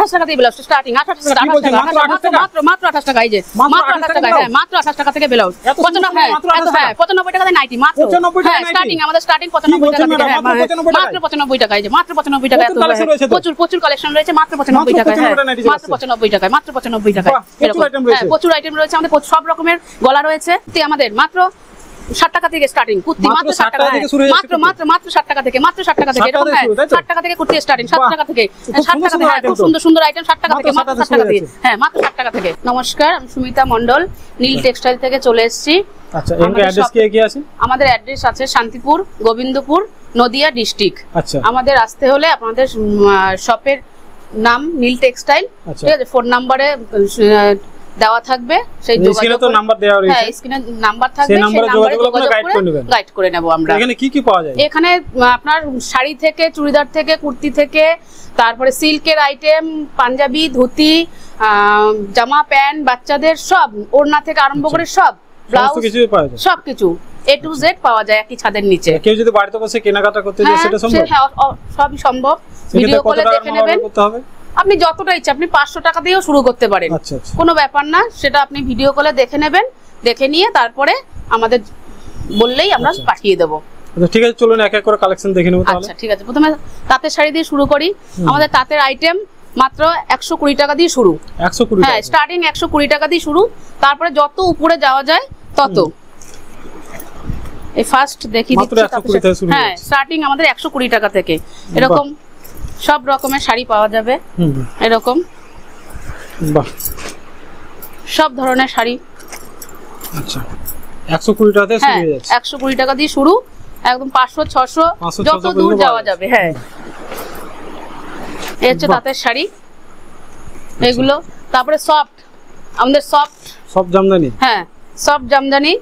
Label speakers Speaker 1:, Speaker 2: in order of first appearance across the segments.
Speaker 1: 28 টাকা দিয়ে blouse starting 28 টাকা মাত্র 28 টাকা এই যে মাত্র 28 টাকা হ্যাঁ মাত্র 28 টাকা থেকে ব্লাউজ 95 হ্যাঁ 95 টাকা দিয়ে নাইটি মাত্র হ্যাঁ স্টার্টিং আমাদের স্টার্টিং 95 টাকা থেকে মাত্র 95 টাকা এই যে মাত্র 95 টাকা প্রচুর কালেকশন রয়েছে মাত্র 95 টাকা হ্যাঁ মাত্র 95 টাকা মাত্র 95 টাকা হ্যাঁ প্রচুর আইটেম রয়েছে আমাদের সব রকমের গলা রয়েছে আমাদের মাত্র 60 টাকা থেকে স্টার্টিং কুর্তি মাত্র 60 টাকা মাত্র 60 টাকা থেকে মাত্র 60 টাকা থেকে এরকম 60 টাকা থেকে কুর্তি স্টার্টিং 60 টাকা থেকে 60 টাকা থেকে খুব সুন্দর সুন্দর আইটেম 60 টাকা থেকে মাত্র 60 টাকা থেকে হ্যাঁ মাত্র 60 টাকা থেকে নমস্কার আমি সুমিতা মণ্ডল নীল টেক্সটাইল থেকে চলে এসেছি
Speaker 2: আচ্ছা এর অ্যাড্রেস কি আছে
Speaker 1: আমাদের অ্যাড্রেস আছে শান্তিপুর গোবিন্দপুর নদিয়া ডিস্ট্রিক্ট
Speaker 2: আচ্ছা
Speaker 1: আমাদের আসতে হলে আপনাদের শপের নাম নীল টেক্সটাইল ঠিক আছে ফোন নম্বরে দেওয়া থাকবে সেই
Speaker 2: স্ক্রিনে তো নাম্বার দেওয়া রয়েছে
Speaker 1: হ্যাঁ স্ক্রিনে নাম্বার থাকবে সেই নম্বরে গাইড করে নেব আমরা
Speaker 2: এখানে কি কি পাওয়া যায়
Speaker 1: এখানে আপনার শাড়ি থেকে চুড়িদার থেকে কুর্তি থেকে তারপরে সিল্কের আইটেম পাঞ্জাবি ধুতি জামা প্যান্ট বাচ্চাদের সব ওড়না থেকে আরম্ভ করে সব ব্লাউজ
Speaker 2: কিছু পাওয়া যায়
Speaker 1: সবকিছু A to Z পাওয়া যায় একই ছাদের নিচে
Speaker 2: কেউ যদি বাড়িতে বসে কেনাকাটা করতে চায় সেটা সম্ভব
Speaker 1: হ্যাঁ সবই সম্ভব ভিডিও কলে দেখে নেবেন আপনি যতটা ইচ্ছা আপনি 500 টাকা দিয়েও শুরু করতে পারেন কোনো ব্যাপার না সেটা আপনি ভিডিও কলে দেখে নেবেন দেখে নিয়ে তারপরে আমাদের বললেই আমরা পাঠিয়ে দেব
Speaker 2: আচ্ছা ঠিক আছে চলুন এক এক করে কালেকশন দেখে নেব তাহলে
Speaker 1: আচ্ছা ঠিক আছে প্রথমে তাঁতের শাড়ি দিয়ে শুরু করি আমাদের তাঁতের আইটেম মাত্র 120 টাকা দিয়ে শুরু
Speaker 2: 120
Speaker 1: হ্যাঁ স্টার্টিং 120 টাকা দিয়ে শুরু তারপরে যত উপরে যাওয়া যায় তত এই ফার্স্ট দেখি দিচ্ছি হ্যাঁ স্টার্টিং আমাদের 120 টাকা থেকে এরকম সব রকমের শাড়ি পাওয়া যাবে এরকম
Speaker 2: বাহ
Speaker 1: সব ধরনের শাড়ি
Speaker 2: আচ্ছা 120 টাকা থেকে শুরু হয়ে যাচ্ছে
Speaker 1: 120 টাকা দিয়ে শুরু একদম 500 600 যত দূর যাওয়া যাবে হ্যাঁ এই হচ্ছে তাঁতের শাড়ি এগুলো তারপরে সফট আমাদের সফট
Speaker 2: জামদানি
Speaker 1: হ্যাঁ সফট জামদানি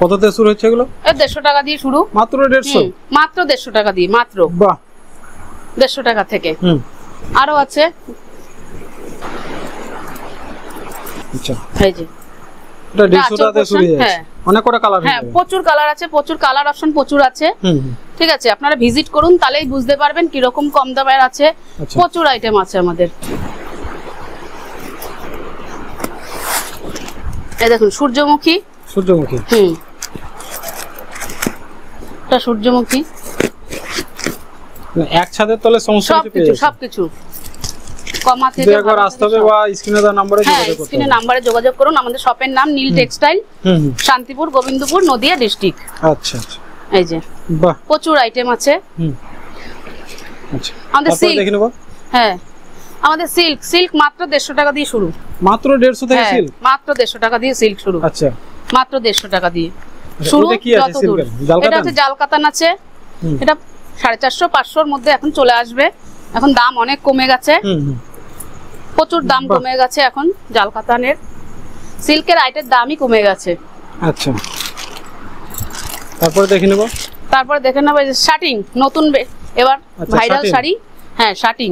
Speaker 2: কত থেকে শুরু হচ্ছে এগুলো
Speaker 1: 150 টাকা দিয়ে শুরু
Speaker 2: মাত্র 150
Speaker 1: মাত্র 150 টাকা দিয়ে মাত্র
Speaker 2: বাহ
Speaker 1: 150 টাকা থেকে আরো আছে
Speaker 2: আচ্ছা
Speaker 1: এই যে
Speaker 2: এটা 150 টাকা থেকে শুরু হচ্ছে অনেক কটা কালার
Speaker 1: হ্যাঁ প্রচুর কালার আছে প্রচুর কালার অপশন প্রচুর আছে ঠিক আছে আপনারা ভিজিট করুন তাহলেই বুঝতে পারবেন কি রকম কম দামের আছে প্রচুর আইটেম আছে আমাদের এই দেখুন সূর্যমুখী এটা সূর্যমুখী
Speaker 2: এক ছাদের তলে সমস্ত কিছু পেয়ে যাবেন
Speaker 1: সবকিছু কমা থেকে
Speaker 2: একবার আসতে হবে বা স্ক্রিনে দেওয়া নম্বরে যোগাযোগ করতে হবে
Speaker 1: স্ক্রিনে নম্বরে যোগাযোগ করুন আমাদের শপের নাম নীল টেক্সটাইল শান্তিপুর গোবিন্দপুর নদিয়া ডিস্ট্রিক্ট
Speaker 2: আচ্ছা আচ্ছা
Speaker 1: এই যে
Speaker 2: বাহ
Speaker 1: প্রচুর আইটেম আছে
Speaker 2: আচ্ছা
Speaker 1: আমাদের সিল্ক
Speaker 2: দেখে নেব
Speaker 1: হ্যাঁ আমাদের সিল্ক মাত্র 150 টাকা দিয়ে শুরু
Speaker 2: মাত্র 150 থেকে সিল্ক
Speaker 1: মাত্র 150 টাকা দিয়ে সিল্ক শুরু
Speaker 2: আচ্ছা
Speaker 1: মাত্র 150 টাকা দিয়ে শুরু যত দূর এটা হচ্ছে জাল কাতান আছে এটা 450 500 এর মধ্যে এখন চলে আসবে এখন দাম অনেক কমে গেছে প্রচুর দাম কমে গেছে এখন জাল কাতানের সিল্কের আইটের দামই কমে গেছে
Speaker 2: আচ্ছা তারপর দেখে নেব
Speaker 1: এই যে শার্টিং নতুন এবার ভাইরাল শাড়ি হ্যাঁ শার্টিং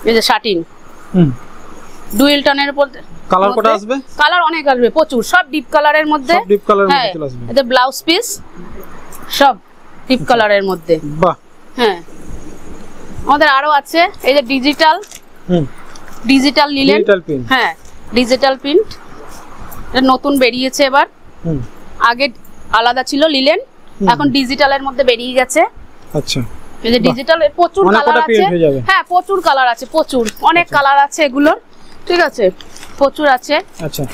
Speaker 1: এই যে শার্টিং ডুয়েল টনের উপর
Speaker 2: কালার কত আসবে
Speaker 1: কালার অনেক আসবে প্রচুর সব ডিপ কালারের মধ্যে চলে আসবে এটা ব্লাউজ পিস সব ডিপ কালারের মধ্যে
Speaker 2: বাহ
Speaker 1: হ্যাঁ আমাদের আরো আছে এই যে ডিজিটাল লিলেন হ্যাঁ ডিজিটাল প্রিন্ট এটা নতুন বেরিয়েছে এবার আগে আলাদা ছিল লিলেন এখন ডিজিটালের মধ্যে বেরিয়ে গেছে
Speaker 2: আচ্ছা
Speaker 1: এই যে ডিজিটালের প্রচুর কালার আছে হ্যাঁ প্রচুর কালার আছে প্রচুর অনেক কালার আছে এগুলোর ঠিক আছে প্রচুর আছে
Speaker 2: আচ্ছা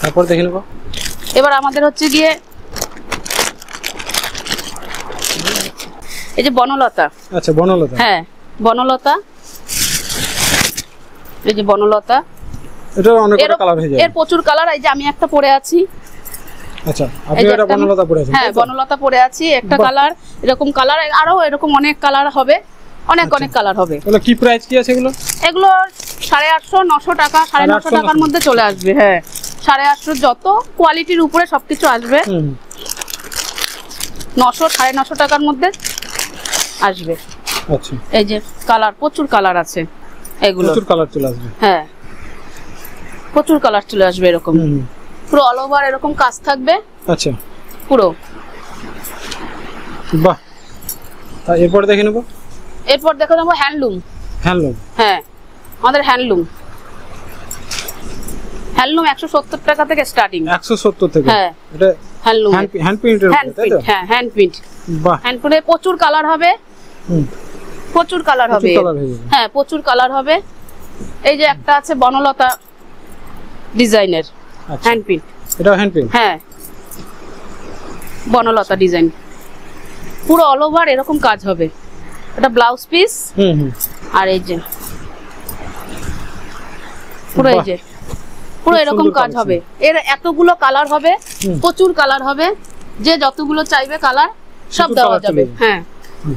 Speaker 2: তারপর দেখে নেব
Speaker 1: এবার আমাদের হচ্ছে গিয়ে এই যে বনলতা
Speaker 2: আচ্ছা বনলতা
Speaker 1: হ্যাঁ বনলতা এই যে বনলতা
Speaker 2: এটা অনেক কালার হয়ে যায়
Speaker 1: এর প্রচুর কালার এই যে আমি একটা পরে আছি
Speaker 2: আচ্ছা আপনি এটা বনলতা পরে আছেন
Speaker 1: হ্যাঁ বনলতা পরে আছি একটা কালার এরকম কালার আরো এরকম অনেক কালার হবে অনেক কালার হবে
Speaker 2: এগুলো কি প্রাইস কি আছে
Speaker 1: এগুলো 850 900 টাকা 950 টাকার মধ্যে চলে আসবে হ্যাঁ 850 যত কোয়ালিটির উপরে সবকিছু আসবে 900 950 টাকার মধ্যে আসবে
Speaker 2: আচ্ছা
Speaker 1: এই যে কালার প্রচুর কালার আছে এগুলো
Speaker 2: প্রচুর কালার চলে আসবে
Speaker 1: হ্যাঁ প্রচুর কালার চলে আসবে এরকম পুরো অল ওভার এরকম কাজ থাকবে
Speaker 2: আচ্ছা
Speaker 1: পুরো
Speaker 2: বাহ তা এরপর দেখে নেব
Speaker 1: এরপর দেখো নেবো হ্যান্ডলুম।
Speaker 2: হ্যান্ডলুম,
Speaker 1: হ্যাঁ আমাদের হ্যান্ডলুম 170 টাকা থেকে স্টার্টিং।
Speaker 2: 170 থেকে?
Speaker 1: হ্যাঁ
Speaker 2: এটা
Speaker 1: হ্যান্ডলুম,
Speaker 2: হ্যান্ড প্রিন্টের মধ্যে, তাই তো?
Speaker 1: হ্যাঁ হ্যান্ড প্রিন্ট।
Speaker 2: বাহ,
Speaker 1: হ্যান্ড প্রিন্টে প্রচুর কালার হবে, প্রচুর কালার হবে। হ্যাঁ প্রচুর কালার হবে। এই যে একটা আছে বনলতা ডিজাইনের হ্যান্ড প্রিন্ট,
Speaker 2: এটা হ্যান্ড প্রিন্ট?
Speaker 1: হ্যাঁ বনলতা ডিজাইন, পুরো অল ওভার এরকম কাজ হবে। এটা ব্লাউজ পিস। আর এই যে পুরো, এই যে পুরো এরকম কাজ হবে। এর এতগুলো কালার হবে, প্রচুর কালার হবে, যে যতগুলো চাইবে কালার সব দেওয়া যাবে। হ্যাঁ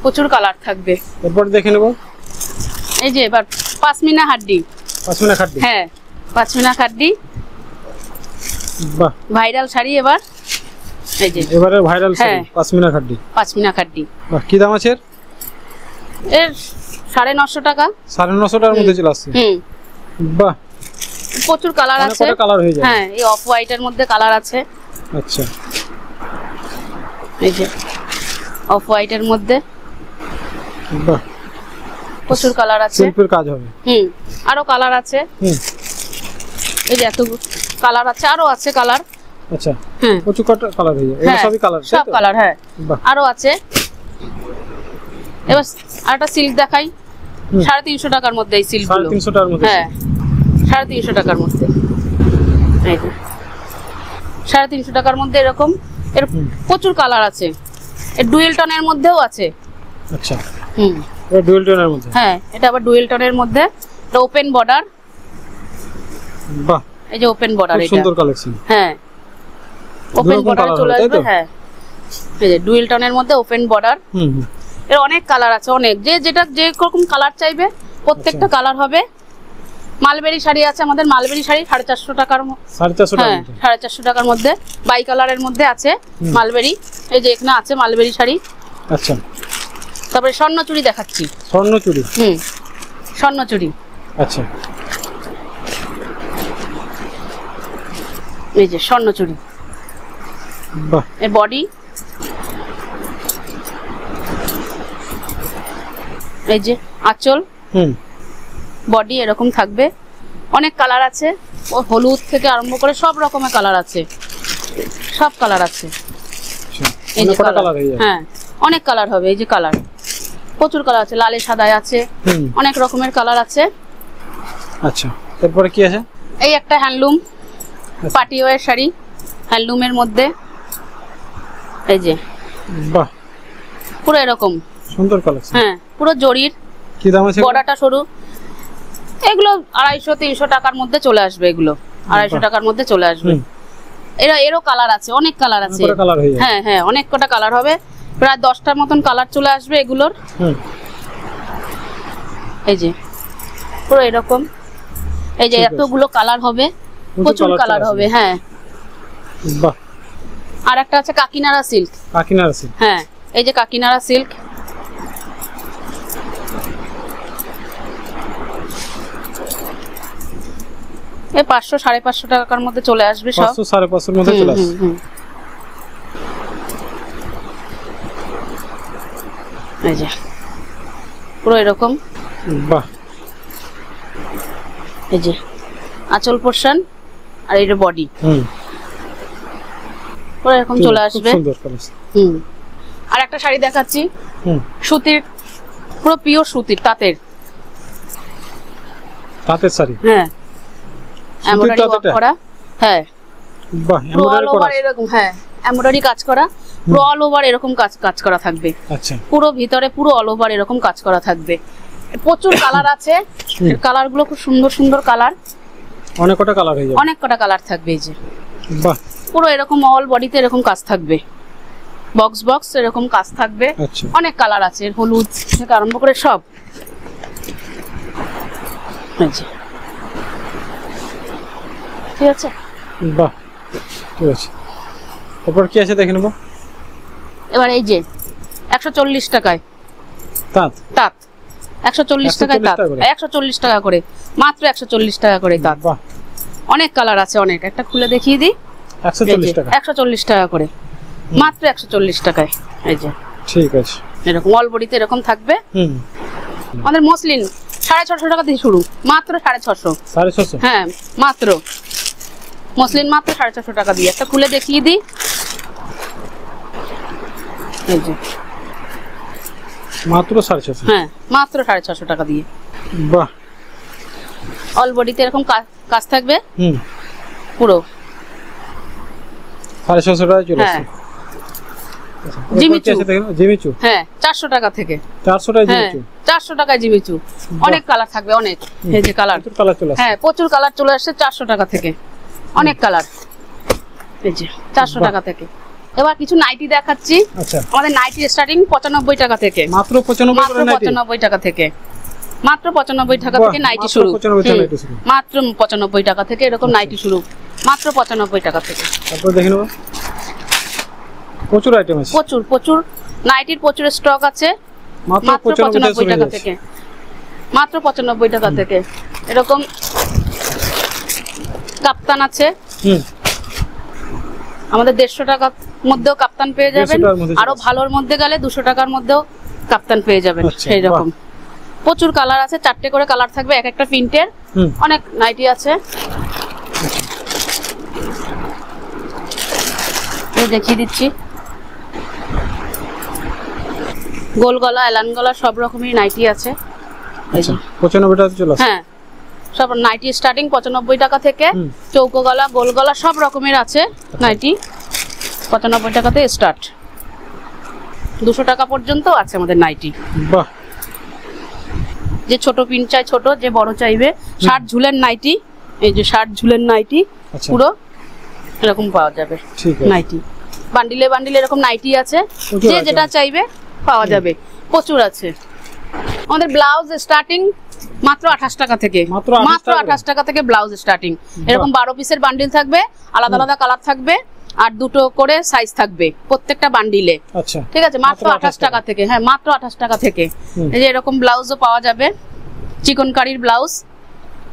Speaker 1: প্রচুর কালার থাকবে।
Speaker 2: এরপর দেখে নেব।
Speaker 1: এই যে এবার পাশমিনা হাড্ডি।
Speaker 2: পাশমিনা খাড্ডি?
Speaker 1: হ্যাঁ পাশমিনা খাড্ডি,
Speaker 2: বাহ
Speaker 1: ভাইরাল শাড়ি এবার। এই যে
Speaker 2: এবারে ভাইরাল শাড়ি পাশমিনা খাড্ডি।
Speaker 1: পাশমিনা খাড্ডি,
Speaker 2: বাহ, কি দাম আছে
Speaker 1: এর 950 টাকা।
Speaker 2: 950 টাকার মধ্যে চলে আসছে? বাহ,
Speaker 1: প্রচুর কালার আছে।
Speaker 2: কত কালার হয়ে যায়?
Speaker 1: হ্যাঁ এই অফ হোয়াইট এর মধ্যে কালার আছে।
Speaker 2: আচ্ছা,
Speaker 1: এই যে অফ হোয়াইট এর মধ্যে
Speaker 2: বাহ,
Speaker 1: প্রচুর কালার আছে।
Speaker 2: শিল্পের কাজ হবে।
Speaker 1: আরো কালার আছে। এই যে এত কালার আছে, আরো আছে কালার।
Speaker 2: আচ্ছা, প্রচুর কালার হয়ে যায়? এগুলো সবই কালার?
Speaker 1: সব কালার, হ্যাঁ আরো আছে। এবার আরেকটা সিল্ক দেখাই, 350 টাকার মধ্যে এই সিল্ক গুলো।
Speaker 2: 350 টাকার মধ্যে?
Speaker 1: হ্যাঁ 350 টাকার মধ্যে। এই যে 350 টাকার মধ্যে এরকম, এর প্রচুর কালার আছে। এর ডুয়েল টোনের মধ্যেও আছে।
Speaker 2: আচ্ছা, এটা ডুয়েল টোনের মধ্যে?
Speaker 1: হ্যাঁ এটা আবার ডুয়েল টোনের মধ্যে। এটা ওপেন বর্ডার।
Speaker 2: বাহ,
Speaker 1: এই যে ওপেন বর্ডার, এটা
Speaker 2: সুন্দর কালেকশন।
Speaker 1: হ্যাঁ ওপেন বর্ডারে চলে আসবে। হ্যাঁ এই যে ডুয়েল টোনের মধ্যে ওপেন বর্ডার। এর অনেক কালার আছে, অনেক, যে যেটা যে রকম কালার চাইবে প্রত্যেকটা কালার হবে। মালবেরি শাড়ি আছে আমাদের, মালবেরি শাড়ি 450 টাকার।
Speaker 2: 450 টাকা?
Speaker 1: 450 টাকার মধ্যে বাই কালারের মধ্যে আছে মালবেরি। এই যে এখানে আছে মালবেরি শাড়ি।
Speaker 2: আচ্ছা,
Speaker 1: তারপরে স্বর্ণচুড়ি দেখাচ্ছি।
Speaker 2: স্বর্ণচুড়ি?
Speaker 1: স্বর্ণচুড়ি।
Speaker 2: আচ্ছা,
Speaker 1: এই যে স্বর্ণচুড়ি।
Speaker 2: বাহ,
Speaker 1: এর বডি, এই যে আঁচল, বডি এরকম থাকবে। অনেক কালার আছে, ও হলুদ থেকে আরম্ভ করে সব রকমের কালার আছে, সব কালার আছে। এই যে কালার, হ্যাঁ অনেক কালার হবে। এই যে কালার, প্রচুর কালার আছে, লালে সাদায় আছে, অনেক রকমের কালার আছে।
Speaker 2: আচ্ছা, তারপরে কি আছে?
Speaker 1: এই একটা হ্যান্ডলুম পার্টি ওয়্যার শাড়ি, হ্যান্ডলুমের মধ্যে। এই যে
Speaker 2: বাহ,
Speaker 1: পুরো এরকম
Speaker 2: সুন্দর কালেকশন।
Speaker 1: হ্যাঁ পুরো জরির।
Speaker 2: কি দাম আছে?
Speaker 1: বড়াটা সরু। এগুলো 250-300 টাকার মধ্যে চলে আসবে। এগুলো 250 টাকার মধ্যে চলে আসবে। এরও কালার আছে, অনেক কালার আছে। হ্যাঁ হ্যাঁ অনেক কটা কালার হবে, প্রায় 10টার মতন কালার চলে আসবে এগুলোর। এই যে পুরো এরকম, এই যে এতগুলো কালার হবে, প্রচুর কালার হবে। হ্যাঁ
Speaker 2: বাহ,
Speaker 1: আর একটা আছে কাকিনাড়া সিল্ক।
Speaker 2: কাকিনাড়া সিল্ক? হ্যাঁ
Speaker 1: এই যে কাকিনাড়া সিল্ক। এই 500-550 টাকার মধ্যে চলে আসবে সব।
Speaker 2: 500-550 এর মধ্যে চলে আসবে।
Speaker 1: এই যে পুরো এরকম।
Speaker 2: বাহ,
Speaker 1: এই যে আঁচল পোরশন আর এই যে বডি, পুরো এরকম চলে আসবে।
Speaker 2: সুন্দর কালেকশন।
Speaker 1: আর একটা শাড়ি দেখাচ্ছি, সুতির, পুরো পিওর সুতির, তাঁতের।
Speaker 2: তাঁতের শাড়ি?
Speaker 1: হ্যাঁ এমব্রয়ডারি ওয়ার্ক করা। হ্যাঁ
Speaker 2: বাহ, এমব্রয়ডারি করা
Speaker 1: এরকম। হ্যাঁ এমব্রয়ডারি কাজ করা, পুরো অল ওভার এরকম কাজ করা থাকবে।
Speaker 2: আচ্ছা,
Speaker 1: পুরো ভিতরে পুরো অল ওভার এরকম কাজ করা থাকবে। প্রচুর কালার আছে, কালার গুলো খুব সুন্দর সুন্দর কালার।
Speaker 2: অনেক কটা কালার হয়ে যাবে? অনেক
Speaker 1: কটা কালার থাকবে। এই যে
Speaker 2: বাহ,
Speaker 1: পুরো এরকম অল বডিতে এরকম কাজ থাকবে, বক্স বক্স এরকম কাজ থাকবে।
Speaker 2: আচ্ছা,
Speaker 1: অনেক কালার আছে, হলুদ থেকে আরম্ভ করে সব। ঠিক আছে?
Speaker 2: বাহ, ঠিক আছে। তারপর কি আছে দেখে নেব।
Speaker 1: এবার এই যে 140 টাকায়
Speaker 2: তাঁত।
Speaker 1: তাঁত 140 টাকায় তাঁত, 140 টাকা করে, মাত্র 140 টাকা করে তাঁত।
Speaker 2: বাহ,
Speaker 1: অনেক কালার আছে, অনেক। একটা খুলে দেখিয়ে দিই।
Speaker 2: 140 টাকা?
Speaker 1: 140 টাকা করে, মাত্র 140 টাকায়। এই যে
Speaker 2: ঠিক আছে,
Speaker 1: এরকম অল বডিতে এরকম থাকবে। আমাদের মসলিন 650 টাকা থেকে শুরু, মাত্র 650।
Speaker 2: 650?
Speaker 1: হ্যাঁ মাত্র মসলিন মাত্র 650 টাকা দিয়ে। একটা খুলে দেখিয়ে দিই, এই যে
Speaker 2: মাত্র 650?
Speaker 1: হ্যাঁ মাত্র 650 টাকা দিয়ে।
Speaker 2: বাহ,
Speaker 1: অল বডিতে এরকম কাজ থাকবে
Speaker 2: হুম,
Speaker 1: পুরো
Speaker 2: 650 টাকা চলে আসছে।
Speaker 1: জিমিচু,
Speaker 2: জিমিচু,
Speaker 1: হ্যাঁ 400 টাকা থেকে।
Speaker 2: 400 টাকা
Speaker 1: হ্যাঁ
Speaker 2: জিমিচু?
Speaker 1: 400 টাকায় জিমিচু, অনেক কালার থাকবে, অনেক। এই যে কালার,
Speaker 2: কালার চলে আসছে।
Speaker 1: হ্যাঁ প্রচুর কালার চলে আসছে 400 টাকা থেকে, অনেক কালার। এই যে 400 টাকা থেকে। এবার কিছু নাইটি দেখাচ্ছি।
Speaker 2: আচ্ছা,
Speaker 1: আমাদের নাইটি স্টার্টিং 95 টাকা থেকে।
Speaker 2: মাত্র 95 করে নাইটি?
Speaker 1: 95 টাকা থেকে, মাত্র 95 টাকা থেকে নাইটি শুরু। মাত্র 95 টাকা থেকে এরকম নাইটি শুরু, মাত্র 95 টাকা থেকে।
Speaker 2: তারপর দেখে নেব, প্রচুর আইটেম আছে,
Speaker 1: প্রচুর প্রচুর নাইটির প্রচুর স্টক আছে।
Speaker 2: মাত্র
Speaker 1: 95 টাকা থেকে, মাত্র 95 টাকা থেকে। এরকম কাপ্তান আছে, আমাদের 150 টাকার মধ্যেও কাপ্তান পেয়ে যাবেন। আরো ভালোর মধ্যে গেলে 200 টাকার মধ্যেও কাপ্তান পেয়ে যাবেন। সেই রকম প্রচুর কালার আছে, 4টে করে কালার থাকবে এক একটা প্রিন্টের। অনেক নাইটি আছে, দেখিয়ে দিচ্ছি। গোল গলা, এলান গলা সব রকমের নাইটি আছে।
Speaker 2: 95 টাকা চলে আসছে?
Speaker 1: হ্যাঁ সব নাইটি স্টার্টিং 95 টাকা থেকে। চৌকো গলা, গোল গলা সব রকমের আছে নাইটি, 95 টাকাতে স্টার্ট। 200 টাকা পর্যন্ত আছে আমাদের নাইটি।
Speaker 2: বাহ,
Speaker 1: যে ছোট প্রিন্ট চাই ছোট, যে বড় চাইবে। 60 ঝুলের নাইটি, এই যে 60 ঝুলের নাইটি পুরো এরকম পাওয়া যাবে নাইটি। বান্ডিলে বান্ডিলে এরকম নাইটি আছে, যে যেটা চাইবে পাওয়া যাবে, প্রচুর আছে। আমাদের ব্লাউজ স্টার্টিং মাত্র 28 টাকা থেকে, মাত্র 28 টাকা থেকে ব্লাউজ স্টার্টিং। এরকম 12 পিসের বান্ডিল থাকবে, আলাদা আলাদা কালার থাকবে, আর 2টো করে সাইজ থাকবে প্রত্যেকটা বান্ডিলে।
Speaker 2: আচ্ছা,
Speaker 1: ঠিক আছে, মাত্র 28 টাকা থেকে। হ্যাঁ মাত্র 28 টাকা থেকে। এই যে এরকম ব্লাউজও পাওয়া যাবে, চিকনকারির ব্লাউজ।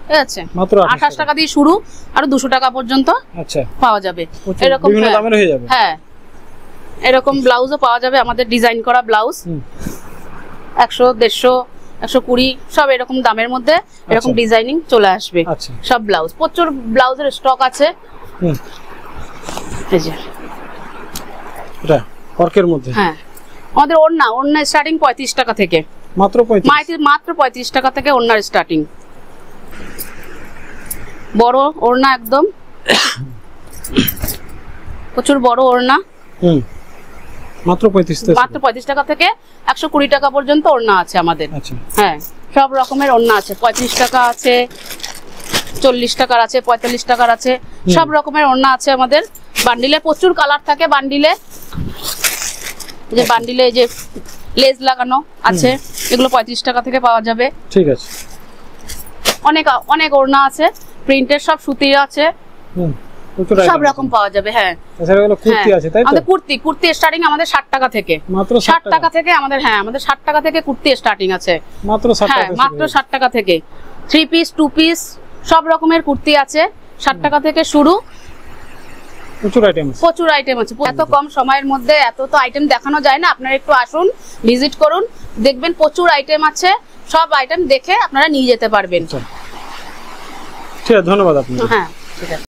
Speaker 1: ঠিক আছে,
Speaker 2: মাত্র
Speaker 1: 28 টাকা দিয়ে শুরু, আর 200 টাকা পর্যন্ত
Speaker 2: আচ্ছা
Speaker 1: পাওয়া যাবে। এরকম
Speaker 2: বিভিন্ন দামের হয়ে যাবে।
Speaker 1: হ্যাঁ এরকম ব্লাউজও পাওয়া যাবে, আমাদের ডিজাইন করা ব্লাউজ। 100, 150, 120 সব এরকম দামের মধ্যে এরকম ডিজাইনিং চলে আসবে। সব ব্লাউজ, প্রচুর ব্লাউজের স্টক আছে। এই যে
Speaker 2: এটা ওয়ার্কের মধ্যে।
Speaker 1: হ্যাঁ আমাদের ওড়না স্টার্টিং 35 টাকা থেকে,
Speaker 2: মাত্র
Speaker 1: 35 টাকা থেকে ওড়নার স্টার্টিং। বড় ওড়না একদম, প্রচুর বড় ওড়না।
Speaker 2: মাত্র 35
Speaker 1: টাকা থেকে 120 টাকা পর্যন্ত ওড়না আছে আমাদের। হ্যাঁ সব রকমের ওড়না আছে, 35 টাকা আছে, 40 টাকার আছে, 45 টাকার আছে, সব রকমের ওড়না আছে আমাদের। বান্ডিলে প্রচুর কালার থাকে, বান্ডিলে যে বান্ডিলে যে লেজ লাগানো আছে, এগুলো 35 টাকা থেকে পাওয়া যাবে।
Speaker 2: ঠিক আছে,
Speaker 1: অনেক অনেক ওড়না আছে, প্রিন্টের সব সুতির আছে, সব রকম পাওয়া যাবে। হ্যাঁ
Speaker 2: এছাড়া হলো কুর্তি আছে, তাই তো?
Speaker 1: আমাদের কুর্তি স্টার্টিং আমাদের 60 টাকা থেকে,
Speaker 2: মাত্র
Speaker 1: 60 টাকা থেকে আমাদের। হ্যাঁ আমাদের 60 টাকা থেকে কুর্তি স্টার্টিং আছে,
Speaker 2: মাত্র 60 টাকা।
Speaker 1: হ্যাঁ মাত্র 60 টাকা থেকে। 3 পিস 2 পিস সব রকমের কুর্তি আছে, 60 টাকা থেকে শুরু।
Speaker 2: প্রচুর আইটেম আছে।
Speaker 1: এত কম সময়ের মধ্যে এত তো আইটেম দেখানো যায় না, আপনারা একটু আসুন, ভিজিট করুন, দেখবেন প্রচুর আইটেম আছে। সব আইটেম দেখে আপনারা নিয়ে যেতে পারবেন।
Speaker 2: ঠিক আছে, ধন্যবাদ আপনাকে।
Speaker 1: হ্যাঁ ঠিক আছে।